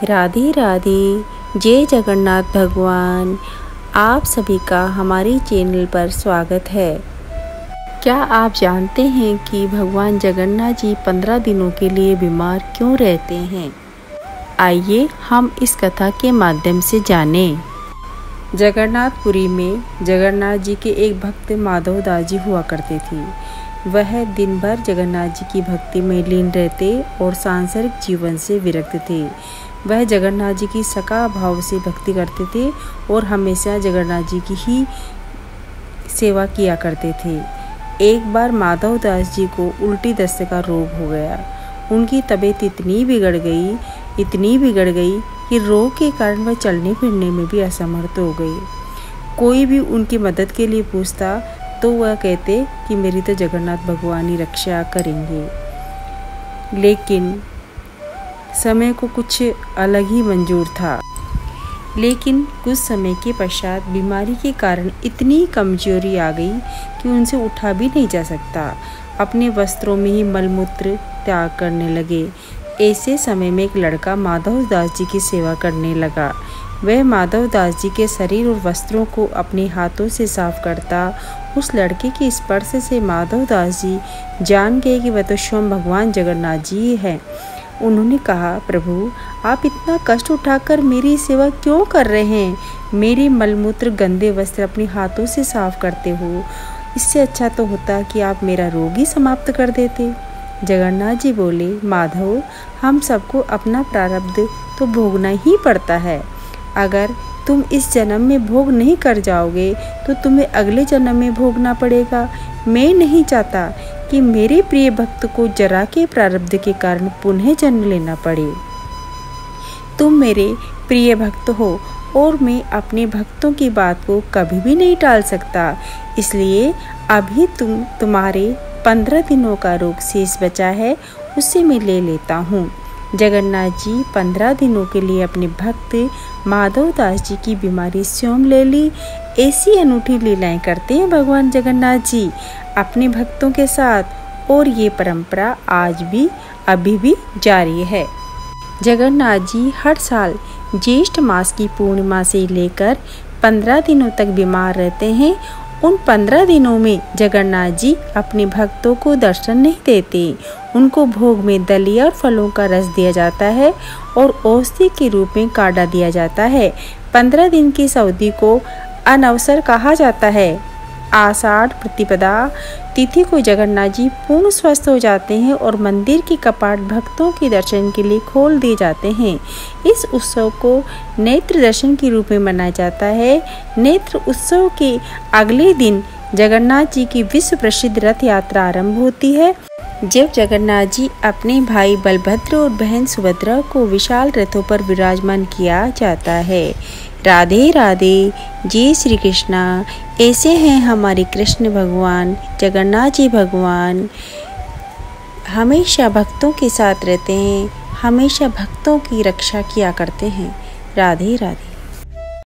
राधे राधे। जय जगन्नाथ भगवान। आप सभी का हमारे चैनल पर स्वागत है। क्या आप जानते हैं कि भगवान जगन्नाथ जी 15 दिनों के लिए बीमार क्यों रहते हैं? आइए हम इस कथा के माध्यम से जानें। जगन्नाथपुरी में जगन्नाथ जी के एक भक्त माधव दास जी हुआ करते थे। वह दिन भर जगन्नाथ जी की भक्ति में लीन रहते और सांसारिक जीवन से विरक्त थे। वह जगन्नाथ जी की सका भाव से भक्ति करते थे और हमेशा जगन्नाथ जी की ही सेवा किया करते थे। एक बार माधव दास जी को उल्टी दस्त का रोग हो गया। उनकी तबीयत इतनी बिगड़ गई कि रोग के कारण वह चलने फिरने में भी असमर्थ हो गए। कोई भी उनकी मदद के लिए पूछता तो वह कहते कि मेरी तो जगन्नाथ भगवान ही रक्षा करेंगे। लेकिन समय को कुछ अलग ही मंजूर था। लेकिन कुछ समय के पश्चात बीमारी के कारण इतनी कमजोरी आ गई कि उनसे उठा भी नहीं जा सकता। अपने वस्त्रों में ही मलमूत्र त्याग करने लगे। ऐसे समय में एक लड़का माधव दास जी की सेवा करने लगा। वह माधव दास जी के शरीर और वस्त्रों को अपने हाथों से साफ करता। उस लड़के के स्पर्श से माधव दास जी जान गए कि वह तो स्वयं भगवान जगन्नाथ जी हैं। उन्होंने कहा, प्रभु आप इतना कष्ट उठाकर मेरी सेवा क्यों कर रहे हैं? मेरे मलमूत्र गंदे वस्त्र अपने हाथों से साफ करते हो। इससे अच्छा तो होता कि आप मेरा रोग ही समाप्त कर देते। जगन्नाथ जी बोले, माधव हम सबको अपना प्रारब्ध तो भोगना ही पड़ता है। अगर तुम इस जन्म में भोग नहीं कर जाओगे तो तुम्हें अगले जन्म में भोगना पड़ेगा। मैं नहीं चाहता कि मेरे प्रिय भक्त को जरा के प्रारब्ध के कारण पुनः जन्म लेना पड़े। तुम मेरे प्रिय भक्त हो और मैं अपने भक्तों की बात को कभी भी नहीं टाल सकता। इसलिए अभी तुम्हारे 15 दिनों का रोग शेष बचा है, उससे मैं ले लेता हूँ। जगन्नाथ जी 15 दिनों के लिए अपने भक्त माधव दास जी की बीमारी स्वयं ले ली। ऐसी अनूठी लीलाएं करते हैं भगवान जगन्नाथ जी अपने भक्तों के साथ, और ये परंपरा आज भी अभी भी जारी है। जगन्नाथ जी हर साल ज्येष्ठ मास की पूर्णिमा से लेकर 15 दिनों तक बीमार रहते हैं। उन 15 दिनों में जगन्नाथ जी अपने भक्तों को दर्शन नहीं देते। उनको भोग में दलिया और फलों का रस दिया जाता है और औषधि के रूप में काढ़ा दिया जाता है। 15 दिन की अवधि को अनवसर कहा जाता है। आषाढ़ प्रतिपदा तिथि को जगन्नाथ जी पूर्ण स्वस्थ हो जाते हैं और मंदिर के कपाट भक्तों के दर्शन के लिए खोल दिए जाते हैं। इस उत्सव को नेत्र दर्शन के रूप में मनाया जाता है। नेत्र उत्सव के अगले दिन जगन्नाथ जी की विश्व प्रसिद्ध रथ यात्रा आरंभ होती है। जब जगन्नाथ जी अपने भाई बलभद्र और बहन सुभद्रा को विशाल रथों पर विराजमान किया जाता है। राधे राधे। जय श्री कृष्णा। ऐसे हैं हमारे कृष्ण भगवान जगन्नाथ जी भगवान। हमेशा भक्तों के साथ रहते हैं, हमेशा भक्तों की रक्षा किया करते हैं। राधे राधे।